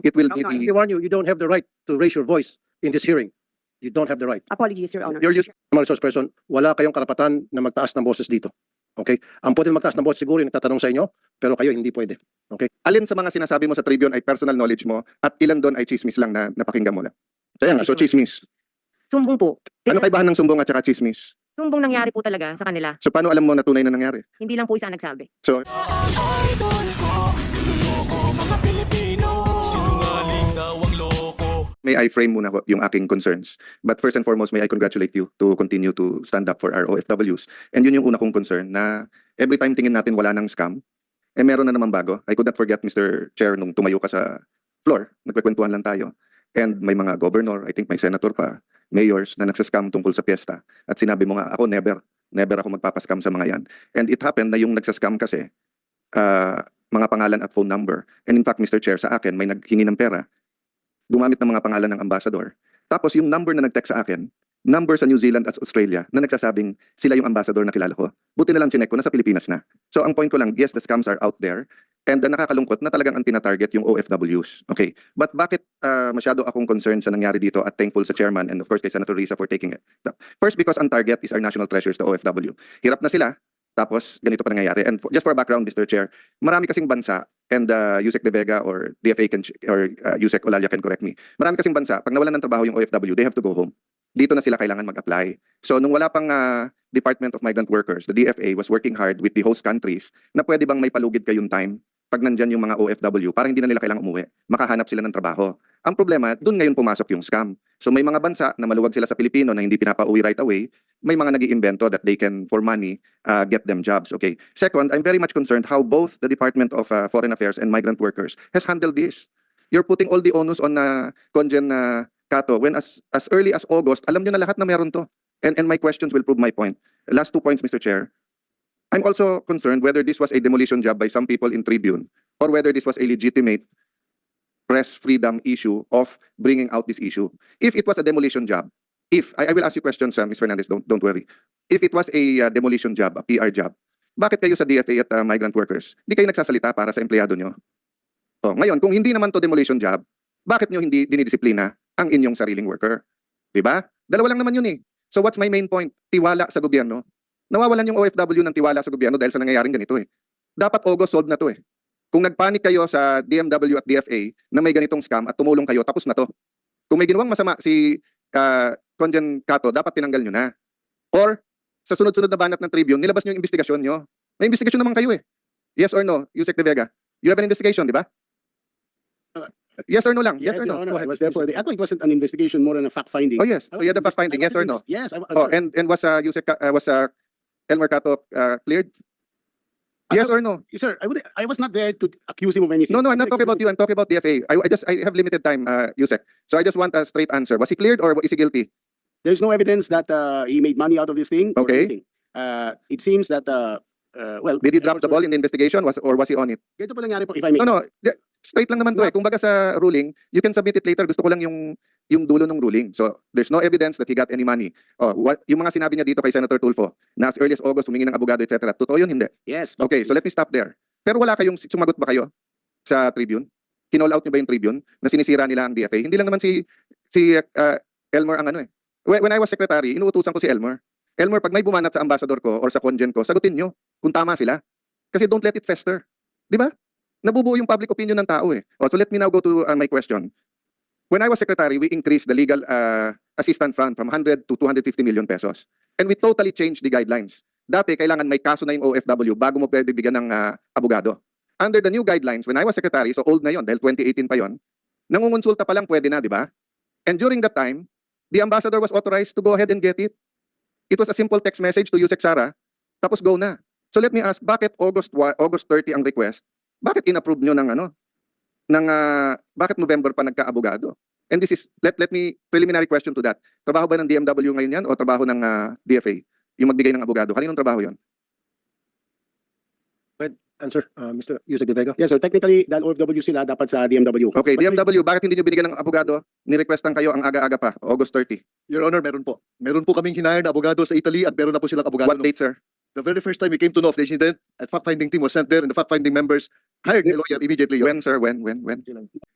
It will No, be no, the... I warn you, you don't have the right to raise your voice in this hearing. You don't have the right. Apologies, Your Honor. You're using human resource person, wala kayong karapatan na magtaas ng boses dito. Okay? Ang pwede magtaas ng boses siguro yung nagtatanong sa inyo, pero kayo hindi pwede. Okay? Alin sa mga sinasabi mo sa Tribune ay personal knowledge mo at ilan doon ay chismis lang na napakinggan mo lang? Kaya nga, so chismis. Sumbong po. Ano kaibahan ng sumbong at saka chismis? Sumbong nangyari po talaga sa kanila. So paano alam mo na tunay na nangyari? Hindi lang po isa ang nagsabi. So may I frame muna yung aking concerns. But first and foremost, may I congratulate you to continue to stand up for our OFWs. And yun yung una kong concern na every time tingin natin wala nang scam, eh meron na naman bago. I could not forget, Mr. Chair, nung tumayo ka sa floor, nagkwekwentuhan lang tayo. And may mga governor, I think may senator pa, mayors na nagsascam tungkol sa piyesta. At sinabi mo nga, ako never ako magpapascam sa mga yan. And it happened na yung nagsascam kasi, mga pangalan at phone number. And in fact, Mr. Chair, sa akin, may naghingi ng pera, gumamit ng mga pangalan ng ambassador. Tapos yung number na nag-text sa akin, number sa New Zealand at Australia na nagsasabing sila yung ambassador na kilala ko. Buti na lang chinek ko, nasa Pilipinas na. So ang point ko lang, yes, the scams are out there. And nakakalungkot na talagang ang tina-target yung OFWs. Okay. But bakit masyado akong concerned sa nangyari dito at thankful sa chairman and of course kay Senator Risa for taking it? First, because ang target is our national treasures, the OFW. Hirap na sila, tapos ganito pa nangyayari. And just for background, Mr. Chair, marami kasing bansa, and Yusek De Vega or DFA or Yusek Olalia can correct me. Marami kasing bansa, pag nawalan ng trabaho yung OFW, they have to go home. Dito na sila kailangan mag-apply. So nung wala pang Department of Migrant Workers, the DFA was working hard with the host countries na pwede bang may palugid kayong time pag nandyan yung mga OFW para hindi na nila kailangang umuwi. Makahanap sila ng trabaho. Ang problema, dun ngayon pumasok yung scam. So may mga bansa na maluwag sila sa Pilipino na hindi pinapauwi right away, may mga nag-iimbento that they can, for money, get them jobs. Okay. Second, I'm very much concerned how both the Department of Foreign Affairs and Migrant Workers has handled this. You're putting all the onus on Conjen Cato when as early as August, alam nyo na lahat na meron to. And my questions will prove my point. Last 2 points, Mr. Chair. I'm also concerned whether this was a demolition job by some people in Tribune or whether this was a legitimate press freedom issue of bringing out this issue. If it was a demolition job, I will ask you questions, Ms. Fernandez, don't worry. If it was a demolition job, a PR job, bakit kayo sa DFA at migrant workers, hindi kayo nagsasalita para sa empleyado nyo? Oh, ngayon, kung hindi naman to demolition job, bakit nyo hindi dinidisiplina ang inyong sariling worker? Diba? Dalawa lang naman yun eh. So what's my main point? Tiwala sa gobyerno. Nawawalan yung OFW ng tiwala sa gobyerno dahil sa nangyayaring ganito eh. Dapat August solve na to eh. Kung nagpanik kayo sa DMW at DFA na may ganitong scam at tumulong kayo, tapos na to. Kung may ginawang masama si Conjen Cato, dapat tinanggal nyo na. Or, sa sunod-sunod na banat ng Tribune, nilabas nyo yung investigasyon nyo. May investigasyon naman kayo eh. Yes or no, Yusek De Vega? You have an investigation, di ba? Yes or no lang? Yes or no? I was there for the... Actually, it wasn't an investigation, more than a fact-finding. Oh yes, so you had a fact-finding, yes or no? Yes. Oh, and was Elmer Cato cleared? Yes or no? Sir, I was not there to accuse him of anything. No, I'm not talking about you. I'm talking about DFA. I have limited time, Yusek. So I just want a straight answer. Was he cleared or is he guilty? There's no evidence that he made money out of this thing. Or Okay. anything. It seems that, well... Did he drop the ball in the investigation or was he on it? Ganito po nangyari po, if I may... No. Straight lang naman to eh. Kung baga sa ruling, you can submit it later. Gusto ko lang yung dulo ng ruling. So there's no evidence that he got any money. Oh, yung mga sinabi niya dito kay Senator Tulfo, na as early as August humingi ng abogado, etc. Totoo yun, hindi? Yes. Okay, so let me stop there. Pero wala kayong, sumagot ba kayo sa Tribune? Kinall out niyo ba yung Tribune na sinisira nila ang DFA? Hindi lang naman si Elmer ang ano eh. When I was secretary, inuutusan ko si Elmer. Elmer, pag may bumanat sa ambassador ko or sa congen ko, sagutin nyo kung tama sila. Kasi don't let it fester. Di ba? Nabubuo yung public opinion ng tao eh. Oh, so let me now go to my question. When I was secretary, we increased the legal assistance fund from 100 to 250 million pesos. And we totally changed the guidelines. Dati, kailangan may kaso na yung OFW bago mo pwede bigyan ng abogado. Under the new guidelines, when I was secretary, so old na yon dahil 2018 pa yon, nangungonsulta pa lang pwede na, di ba? And during that time, the ambassador was authorized to go ahead and get it. It was a simple text message to Yusek Sara, tapos go na. So let me ask, bakit August 30 ang request? Bakit in-approve nyo bakit November pa nagka-abogado? And this is, let me, preliminary question to that. Trabaho ba ng DMW ngayon yan o trabaho ng DFA? Yung magbigay ng abogado. Kaninong trabaho yon? Answer, Mr. Yusek De Vega. Yes, sir. Technically, dahil OFW sila, dapat sa DMW. Okay, But DMW, bakit hindi nyo binigyan ng abogado? Ni-requestan kayo ang aga-aga pa, August 30. Your Honor, meron po. Meron po kaming hinire na abogado sa Italy at meron na po silang abogado. What date, sir? The very first time we came to know of the incident, a fact-finding team was sent there and the fact-finding members hired a lawyer immediately. When, sir? When?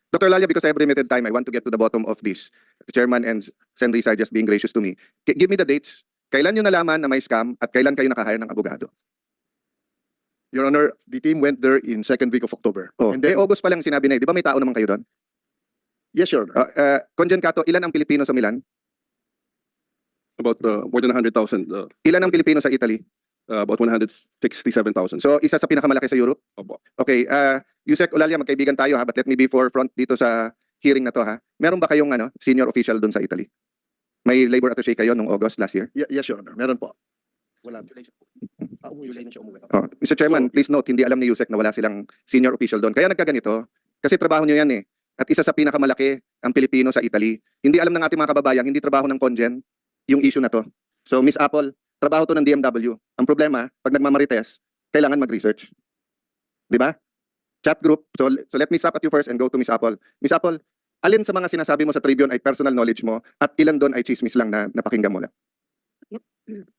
Dr. Lalia, because I have limited time, I want to get to the bottom of this. The chairman and Senri are just being gracious to me. Give me the dates. Kailan nyo nalaman na may scam at kailan kayo nakahire ng abogado? Your Honor, the team went there in second week of October. Oh, And then, August pa lang sinabi na di ba may tao naman kayo doon? yes, Your Honor. Conjen Cato, ilan ang Pilipino sa Milan? About more than 100,000, Ilan ang Pilipino sa Italy? about 167,000. So, isa sa pinakamalaki sa Europe? Opo. Okay, Yusek Olalia, magkaibigan tayo ha, but let me be forefront dito sa hearing na to ha. Meron ba kayong senior official doon sa Italy? May labor attaché kayo nung August last year? Yes, Your Honor. Meron po. Wala. Oh, Mr. Chairman, please note, hindi alam ni Yusek na wala silang senior official doon. Kaya nagkaganito, kasi trabaho nyo yan eh. At isa sa pinakamalaki ang Pilipino sa Italy. Hindi alam ng ating mga kababayan, hindi trabaho ng Congen yung issue na to. So, Miss Apple, trabaho to ng DMW. Ang problema, pag nagmamarites, kailangan mag-research. Di ba? Chat group. So let me stop at you first and go to Miss Apple. Miss Apple, alin sa mga sinasabi mo sa Tribune ay personal knowledge mo at ilan doon ay chismis lang na napakinggan mo lang?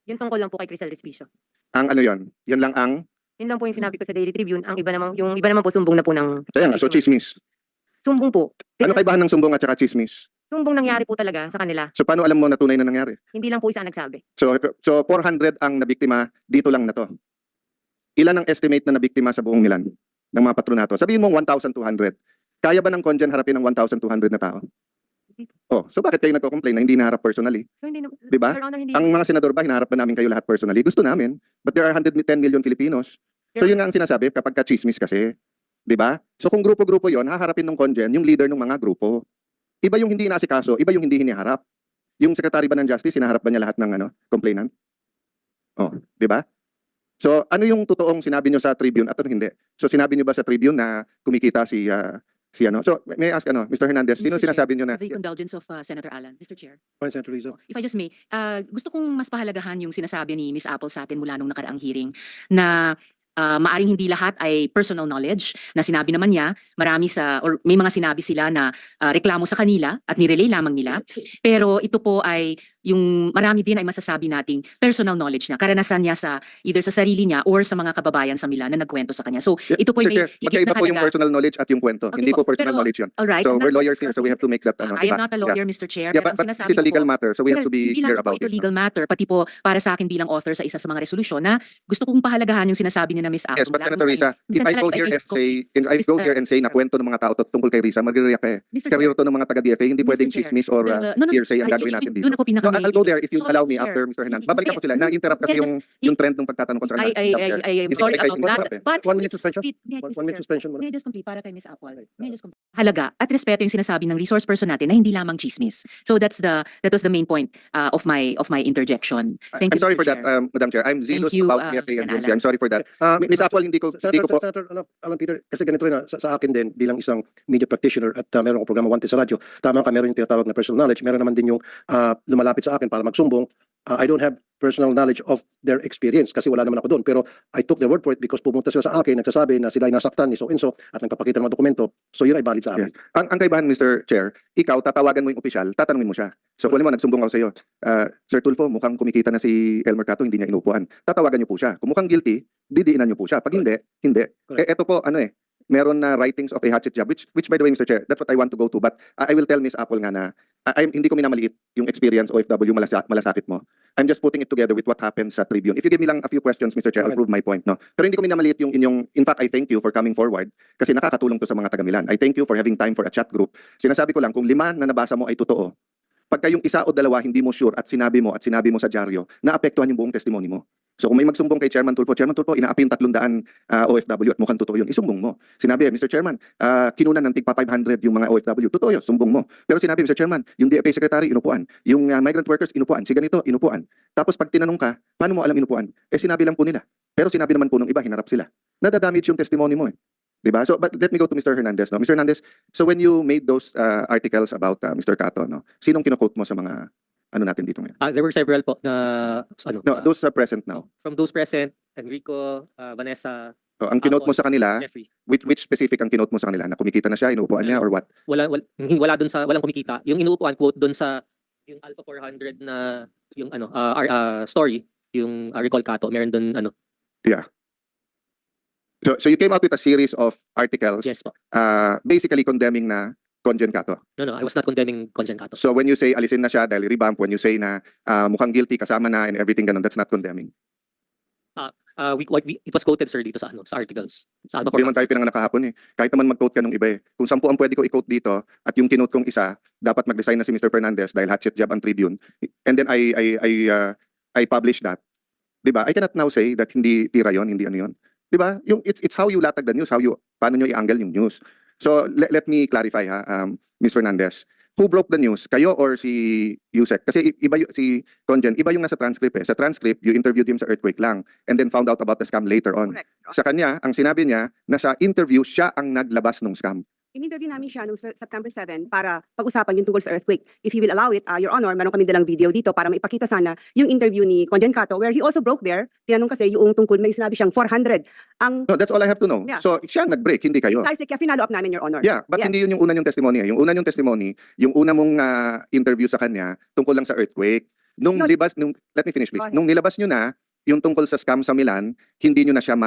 Yun tungkol lang po kay Crisel Respicio. Ang ano yon? Yan lang ang... Yun lang po yung sinabi ko sa Daily Tribune. Yung iba naman po sumbong na po ng... Kaya nga, so chismis. Sumbong po. Ano kaibahan ng sumbong at saka chismis? Sumbong nangyari po talaga sa kanila. So paano alam mo na tunay na nangyari? Hindi lang po isa ang nagsabi. So 400 ang nabiktima dito lang na to. Ilan ang estimate na nabiktima sa buong Milan ng mga patronato? Sabihin mo 1,200. Kaya ba ng Congen harapin ng 1,200 na tao? Oh, so bakit kayo nagko-complain na hindi naharap personally? So hindi na... Di ba? Your Honor, hindi... Ang mga senador ba, hinaharap ba namin kayo lahat personally? Gusto namin. But there are 110 million Filipinos. So yun nga ang sinasabi kapag ka-chismis kasi. Di ba? So kung grupo-grupo yon, haharapin ng Congen yung leader ng mga grupo. Iba yung hindi inaasikaso, iba yung hindi hiniharap. Yung Secretary ba ng Justice, hinaharap ba niya lahat ng complainant? Oh, di ba? So ano yung totoong sinabi niyo sa Tribune at ano hindi? So sinabi niyo ba sa Tribune na kumikita si So may I ask Mr. Hernandez, sino Mr. Chair, sinasabi niyo na? with the indulgence of Senator Alan. Mr. Chair, Point, Senator Rizzo. if I just may, gusto kong mas pahalagahan yung sinasabi ni Miss Apple sa atin mula nung nakaraang hearing na maaring hindi lahat ay personal knowledge na sinabi naman niya, or may mga sinabi sila na reklamo sa kanila at nirelay lamang nila. Pero ito po ay yung marami din ay masasabi nating personal knowledge niya, karanasan niya sa either sa sarili niya or sa mga kababayan sa Milan na nagkwento sa kanya. So ito po Mr. ay Chair, may higit magkaiba na po yung halaga. personal knowledge at yung kwento. Okay Hindi po, po personal pero- knowledge yun. Alright, So I'm we're not lawyers here, so we have to make that I am diba? not a lawyer, Mr. Chair. Yeah, pero but ang sinasabi this is a ko legal po, matter, so we have to be hindi clear lang po about ito it. legal matter, pati po para sa akin bilang author sa isa sa mga resolusyon na gusto kong pahalagahan yung sinasabi ni na Miss Apple. Yes, but Senator Risa, if I go here and say, na kwento ng mga tao tungkol kay Risa, magre-react eh. Mr. Career to ng mga taga-DFA, hindi Mr. pwedeng Chair, chismis or hearsay ang gagawin natin dito. Doon ako So I'll go there if you So, allow me Mr. Chair, after Mr. Hernandez. hindi- Babalikan ko sila. Na-interrupt kasi Yes, yung trend ng pagtatanong ko sa kanila. I'm Hindi sorry kayo about that. mag-usap eh. But 1 minute suspension? May I just 1 minute complete? suspension muna. May I just complete para kay Miss Apple? May I just complete? Halaga at respeto yung sinasabi ng resource person natin na hindi lamang chismis. So that was the main point of my interjection. Thank I'm you, sorry Mr. for that, Chair. Madam Chair. I'm zealous you, about DFA and Sen. DMC. I'm sorry for that. Miss Apple, hindi ko po. Senator Alan Peter, kasi ganito rin sa akin din bilang isang media practitioner at meron akong programa Wanted sa radyo. Tama ka, meron yung tinatawag na personal knowledge. Meron naman din yung lumalapit sa akin para magsumbong. I don't have personal knowledge of their experience kasi wala naman ako doon. Pero I took their word for it because pumunta sila sa akin, nagsasabi na sila ay nasaktan ni so and so at nagpapakita ng mga dokumento. So yun ay valid sa akin. Ang kaibahan, Mr. Chair, ikaw, tatawagan mo yung opisyal, tatanungin mo siya. So kung mo, nagsumbong ako sa iyo, Sir Tulfo, mukhang kumikita na si Elmer Cato, hindi niya inupuan. Tatawagan niyo po siya. Kung mukhang guilty, didiinan niyo po siya. Pag hindi, hindi. Ito po, meron na writings of a hatchet job, which by the way, Mr. Chair, that's what I want to go to. But I will tell Miss Apple nga na, hindi ko minamaliit yung experience OFW malasakit mo. I'm just putting it together with what happened sa Tribune. If you give me lang a few questions, Mr. Chair, I'll prove my point. No? Pero hindi ko minamaliit yung inyong, in fact, I thank you for coming forward kasi nakakatulong to sa mga taga-Milan. I thank you for having time for a chat group. Sinasabi ko lang, kung 5 na nabasa mo ay totoo, pagka yung 1 o 2 hindi mo sure at sinabi mo sa dyaryo, naapektuhan yung buong testimony mo. So kung may magsumbong kay Chairman Tulfo, inaapi yung 300 OFW at mukhang totoo yun, isumbong mo. Sinabi, Mr. Chairman, kinunan ng tigpa 500 yung mga OFW, totoo yun, sumbong mo. Pero sinabi, Mr. Chairman, yung DFA Secretary, inupuan. Yung migrant workers, inupuan. Si ganito, inupuan. Tapos pag tinanong ka, paano mo alam inupuan? Sinabi lang po nila. Pero sinabi naman po ng iba, hinarap sila. Nadadamage yung testimony mo eh. Diba? So, but let me go to Mr. Hernandez. No? Mr. Hernandez, so when you made those articles about Mr. Cato, no? Sinong kino-quote mo sa mga natin dito ngayon? There were several po na No, those are present now. from those present, Enrico, Vanessa, So, ang kinote mo sa kanila, Jeffrey. which specific ang kinote mo sa kanila? Na kumikita na siya, inuupuan niya, or what? Wala dun sa walang kumikita. Yung inuupuan quote dun sa yung Alpha 400 na yung story, yung Recall Cato, meron dun So you came out with a series of articles Yes po. basically condemning na Conjen Cato. No, I was not condemning Conjen Cato. So when you say alisin na siya dahil revamp, when you say na mukhang guilty kasama na and everything ganun, that's not condemning. It was quoted, sir, dito sa articles. Sa Alpha Hindi naman tayo pinanganak kahapon eh. Kahit naman mag-quote ka nung iba eh. Kung 10 ang pwede ko i-quote dito at yung kinote kong isa, dapat mag-resign na si Mr. Fernandez dahil hatchet job ang Tribune. And then I publish that. 'Di ba? I cannot now say that hindi tira yon, hindi ano yon. 'Di ba? Yung it's how you latag the news, paano nyo i-angle yung news. So let me clarify ha, Ms. Fernandez. Who broke the news? Kayo or si Yusek? Kasi iba si Conjen, iba yung nasa transcript eh. Sa transcript, you interviewed him sa earthquake lang and then found out about the scam later on. Correct. Sa kanya, ang sinabi niya na sa interview siya ang naglabas ng scam. In-interview namin siya noong September 7 para pag-usapan yung tungkol sa earthquake. If you will allow it, Your Honor, meron kami dalang video dito para maipakita sana yung interview ni Conjen Cato where he also broke there. Tinanong kasi yung tungkol, may sinabi siyang 400. Ang No, that's all I have to know. Yeah. So siya ang nag-break, hindi kayo. precisely, kaya finalo up namin, Your Honor. Yeah, but Yes. hindi yun yung una yung testimony. Yung una yung testimony, yung una mong interview sa kanya tungkol lang sa earthquake. Nung No. let me finish please. Go ahead. Nung nilabas nyo na yung tungkol sa scam sa Milan, hindi nyo na siya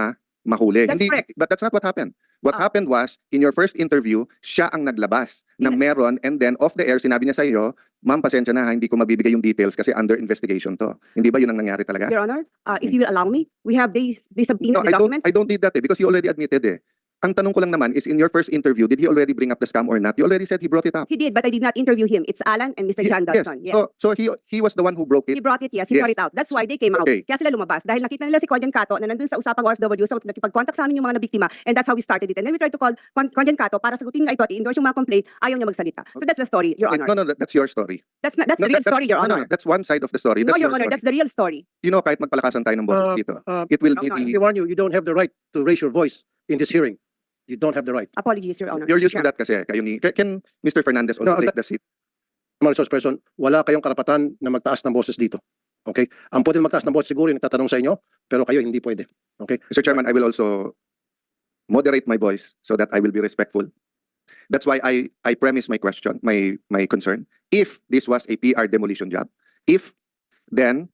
mahuli. That's Hindi, correct. but that's not what happened. What Ah. happened was, in your first interview, siya ang naglabas na meron and then off the air, sinabi niya sa iyo, ma'am, pasensya na ha, hindi ko mabibigay yung details kasi under investigation to. Hindi ba yun ang nangyari talaga? Your Honor, if you will allow me, we have these subpoena No, the documents. I don't need that eh, because you already admitted eh. Ang tanong ko lang naman is in your first interview, did he already bring up the scam or not? You already said he brought it up. He did, but I did not interview him. It's Alan and Mr. John Yes. Dodson. Yes. So he was the one who broke it. He brought it, yes. He Yes. brought it out. That's why they came out. Okay. Kaya sila lumabas. Dahil nakita nila si Conjen Cato na nandun sa usapang OFW, so nakipag-contact sa amin yung mga nabiktima, and that's how we started it. And then we tried to call Conjen Cato para sagutin nga ito at i-endorse yung mga complaint. Ayaw niya magsalita. So that's the story, Your Honor. No, that's your story. That's No, the real story, Your no, Honor. that's one side of the story. No, That's Your your Honor, story. that's the real story. You know, kahit magpalakasan tayo ng boses dito, it will no, be no, the... I warn you, you don't have the right to raise your voice in this hearing. You don't have the right. Apologies, Your Honor. You're used to Yeah. that kasi. Kayo ni, can Mr. Fernandez also No, take the seat? Mga resource person, wala kayong karapatan na magtaas ng boses dito. Okay? Ang pwede magtaas ng boses siguro yung nagtatanong sa inyo, pero kayo hindi pwede. Okay? Mr. Chairman, I will also moderate my voice so that I will be respectful. That's why I premise my question, my concern. If this was a PR demolition job, then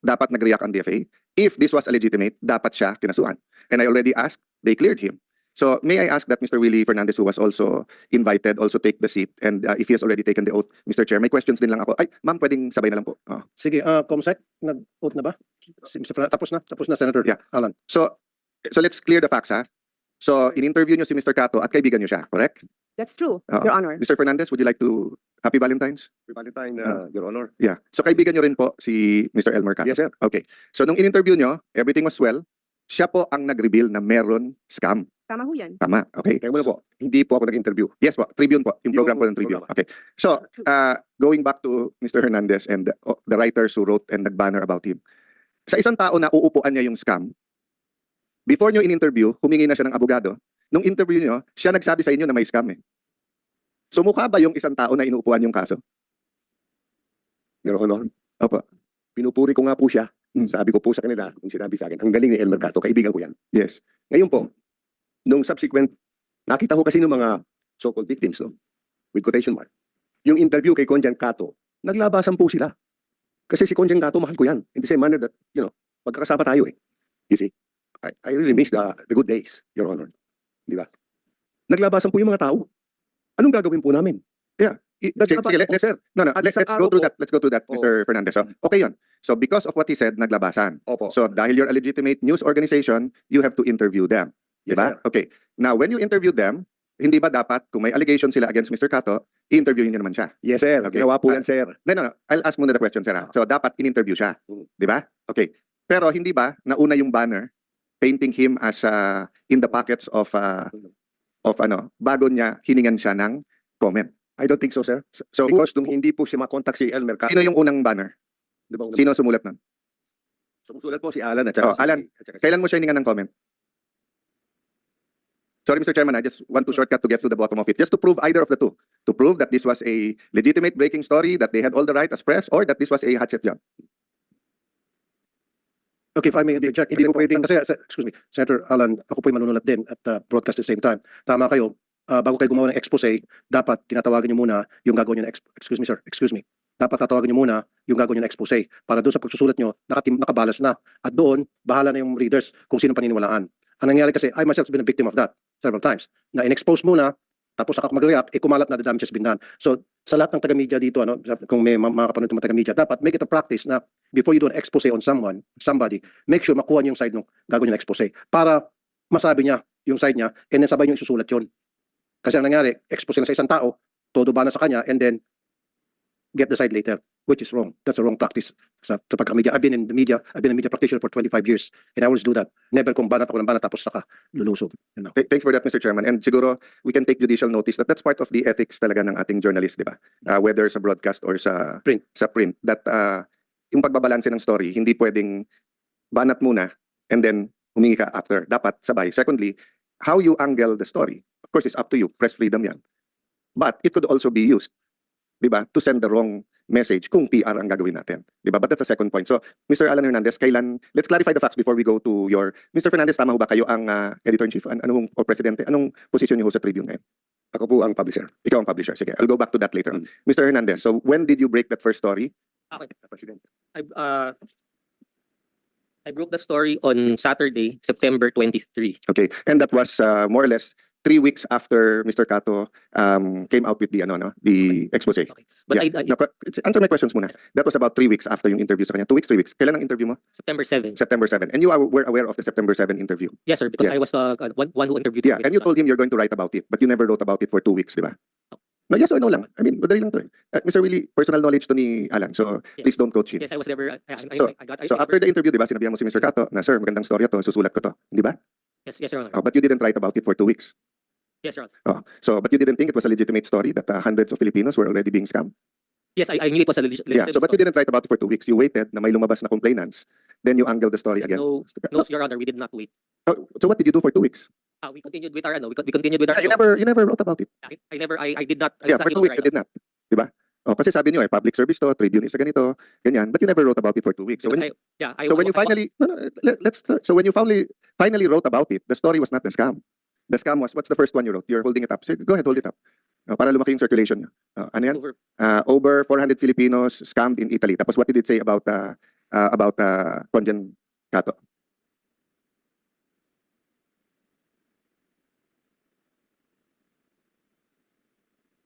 dapat nag-react ang DFA. If this was a legitimate, dapat siya kinasuhan. And I already asked, they cleared him. So may I ask that Mr. Willie Fernandez, who was also invited, also take the seat, and if he has already taken the oath, Mr. Chair, may questions din lang ako. Ay, ma'am, pwedeng sabay na lang po. Sige, Comsec, nag-vote na ba? Si Mr. Fernandez, tapos na, Senator Yeah. Alan. So let's clear the facts, ha? So in-interview niyo si Mr. Cato at kaibigan niyo siya, correct? That's true, Oo. Your Honor. Mr. Fernandez, would you like to Happy Valentine's? Valentine, Your Honor. Yeah. So kaibigan nyo rin po si Mr. Elmer Cato. Yes, sir. Okay. So nung in-interview nyo, everything was well. Siya po ang nag-reveal na meron scam. Tama ho yan. Tama. Okay. Kaya muna po, hindi po ako nag-interview. Yes po. Tribune po. Yung Yung program po ng Tribune. programa. Okay. So, going back to Mr. Hernandez and the writers who wrote and nag-banner about him. Sa isang tao na uupuan niya yung scam, before nyo in-interview, humingi na siya ng abogado. Nung interview nyo, siya nagsabi sa inyo na may scam eh. So mukha ba yung isang tao na inuupuan yung kaso? Your Honor. Opo. Pinupuri ko nga po siya. Hmm. Sabi ko po sa kanila, kung sinabi sa akin, ang galing ni Elmer Cato, kaibigan ko yan. Yes. Ngayon po, nung subsequent, nakita ko kasi ng mga so-called victims, no? With quotation mark. Yung interview kay Conjen Cato, naglabasan po sila. Kasi si Conjen Cato, mahal ko yan. In the same manner that, magkakasama tayo eh. You see, I really miss the good days, Your Honor. Di ba? Naglabasan po yung mga tao. Anong gagawin po namin? That's Sige, not- sir. No, At let's isang go araw through po- that. Let's go through that, Oo. Mr. Fernandez. So, okay yun. So because of what he said, naglabasan. Opo. So dahil you're a legitimate news organization, you have to interview them. Yes, Diba? sir. Okay. Now, when you interview them, hindi ba dapat, kung may allegation sila against Mr. Cato, i-interviewin niyo naman siya? Yes, sir. Okay. Ginawa po yan, sir. No. I'll ask muna the question, sir. ha? So dapat in-interview siya. Di ba? Okay. Pero hindi ba, nauna yung banner, painting him as in the pockets of bago niya hiningan siya ng comment. I don't think so, sir. So Because nung hindi po siya makontak si Elmer Cato. sino yung unang banner? Di ba, Sino sumulat nun? sumusulat po si Alan at saka Oh, Alan. Kailan mo siya hiningan ng comment? Sorry, Mr. Chairman, I just want to shortcut to get to the bottom of it. Just to prove either of the two. To prove that this was a legitimate breaking story, that they had all the right as press, or that this was a hatchet job. Okay, if I may interject. hindi po pwedeng- Excuse me, Senator Alan, ako po manunulat din at broadcast at the same time. Tama kayo, bago kayo gumawa ng expose, dapat tinatawagan niyo muna yung gagawin niyo na excuse me, sir, excuse me. Dapat tatawagan niyo muna yung gagawin niyo na expose para doon sa pagsusulat niyo, nakabalas na. At doon, bahala na yung readers kung sino paniniwalaan. Ang nangyari kasi, I myself have been a victim of that several times. Na in-expose muna, tapos saka mag-react, kumalat na the damage has been done. So, sa lahat ng taga-media dito, kung may mga kapanood ng mga taga-media, dapat make it a practice na before you do an expose on somebody, make sure makuha niyo yung side ng gagawin yung expose para masabi niya yung side niya and then sabay niyo isusulat yun. Kasi ang nangyari, expose na sa isang tao, todo ba na sa kanya and then get the side later, which is wrong. That's a wrong practice sa pagka-media. I've been a media practitioner for 25 years and I always do that. Never kung banat ako ng banat tapos saka lulusob. You know? Thank you for that, Mr. Chairman. And siguro, we can take judicial notice that that's part of the ethics talaga ng ating journalist, di ba? Whether sa broadcast or sa Print. That yung pagbabalanse ng story, hindi pwedeng banat muna and then humingi ka after. Dapat sabay. Secondly, how you angle the story, of course, is up to you. Press freedom yan. But it could also be used, di ba, to send the wrong message kung PR ang gagawin natin. Di ba? But that's the second point. So, Mr. Alan Hernandez, let's clarify the facts before we go to your... Mr. Fernandez, tama ho ba kayo ang editor-in-chief o presidente? Anong posisyon niyo ho sa Tribune ngayon? Ako po ang publisher. Ikaw ang publisher. Sige, I'll go back to that later on. Mr. Hernandez, so when did you break that first story? Okay. President. I broke the story on Saturday, September 23. Okay, and that was more or less 3 weeks after Mr. Cato came out with the expose. Okay. But Yeah. I No, answer my questions muna. That was about 3 weeks after yung interview sa kanya. 2 weeks, 3 weeks. Kailan ang interview mo? September 7. September 7. And you were aware of the September 7 interview. Yes, sir, because Yeah. I was one who interviewed Yeah, him. and you told him you're going to write about it, but you never wrote about it for 2 weeks, di ba? No, yes or no lang. I mean, madali lang to eh. Mr. Willie, personal knowledge to ni Alan, so Yes. please don't coach him. Yes, I was never. So after the interview, di ba, sinabihan mo si Mr. Cato na, sir, magandang storya to, susulat ko to. Di ba? Yes, Your Honor. Oh, but you didn't write about it for 2 weeks. Yes, Your Honor. Oh, so, but you didn't think it was a legitimate story that hundreds of Filipinos were already being scammed? Yes, I knew it was a Yeah, so but you didn't write about it for 2 weeks. You waited na may lumabas na complainants. Then you angled the story again. No, Your Honor, we did not wait. So what did you do for 2 weeks? We continued with our we continued with our. You never wrote about it. I did not. Yeah, for 2 weeks you did not. Di ba? Oh, kasi sabi niyo public service to, Tribune is ganito, ganyan. But you never wrote about it for 2 weeks. So when, when you finally, let's start. So when you finally wrote about it, the story was not the scam. The scam was, what's the first one you wrote? You're holding it up. So go ahead, hold it up. Para lumaki yung circulation niyo. Ano yan? Over 400 Filipinos scammed in Italy. Tapos what did it say about Conjen Cato?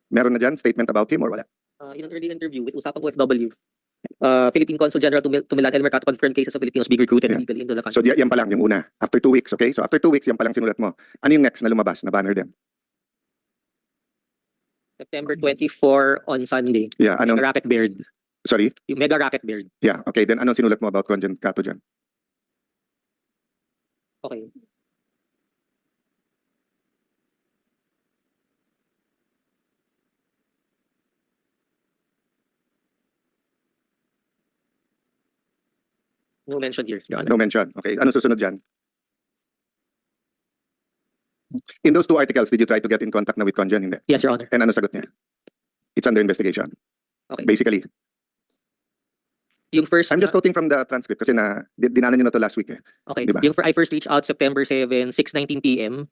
Meron na dyan statement about him or wala? In an early interview with Usapang OFW, Philippine Consul General to Milan Elmer Cato confirmed cases of Filipinos being recruited Yeah. illegally into the So country. yan pa lang yung una. After 2 weeks, okay? So after 2 weeks, yan pa lang sinulat mo. Ano yung next na lumabas na banner din? September 24 on Sunday. Yeah, Mega anong, Racket Beard. sorry? Yung Mega Racket Beard. Yeah, okay. Then anong sinulat mo about Conjen Cato dyan? Okay. No mention here, Your Honor. No mention. Okay, ano susunod dyan? In those 2 articles, did you try to get in contact na with Conjen? Hindi. Yes, Your Honor. And ano sagot niya? It's under investigation. Okay. Basically. Yung first, I'm just quoting from the transcript kasi dinanan nyo na to last week eh. okay. Diba? I first reached out September 7, 6:19 p.m.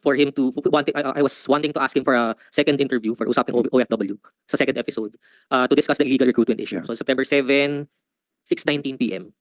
For him to I was wanting to ask him for a second interview for Usaping OFW sa second episode to discuss the illegal recruitment issue. Yeah. So September 7, 6:19 p.m.